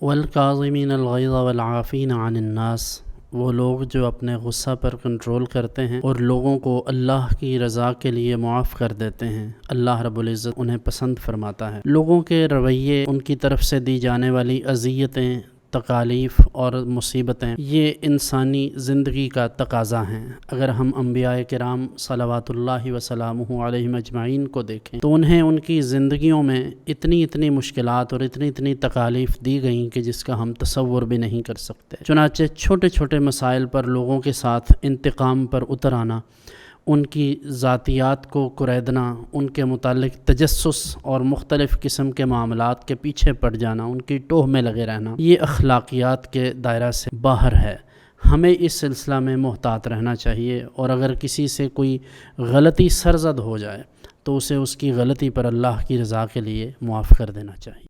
वल्काज़िमीनल ग़ैज़ वल्आफ़ीना अनिन्नास, वो लोग जो अपने गुस्सा पर कंट्रोल करते हैं और लोगों को अल्लाह की रज़ा के लिए मुआफ़ कर देते हैं। अल्लाह रब्बुल इज़्ज़त उन्हें पसंद फरमाता है। लोगों के रवैये, उनकी तरफ से दी जाने वाली अज़ियतें, तकालीफ़ और मुसीबतें, ये इंसानी ज़िंदगी का तकाज़ा हैं। अगर हम अम्बियाए किराम सलवातुल्लाहि व सलामुहु अलैहिम अजमाइन को देखें तो उन्हें उनकी ज़िंदगियों में इतनी इतनी मुश्किलात और इतनी इतनी तकालीफ़ दी गई कि जिसका हम तसव्वुर भी नहीं कर सकते। चुनांचे छोटे छोटे मसाइल पर लोगों के साथ इंतकाम पर उतर आना, उनकी ज़ातियात को कुरैदना, उनके मुतालिक तजस्सुस और मुख्तलिफ़ किस्म के मामलात के पीछे पड़ जाना, उनकी टोह में लगे रहना, ये अखलाकियात के दायरा से बाहर है। हमें इस सिलसिला में मोहतात रहना चाहिए और अगर किसी से कोई गलती सरज़द हो जाए तो उसे उसकी गलती पर अल्लाह की रज़ा के लिए मुआफ़ कर देना चाहिए।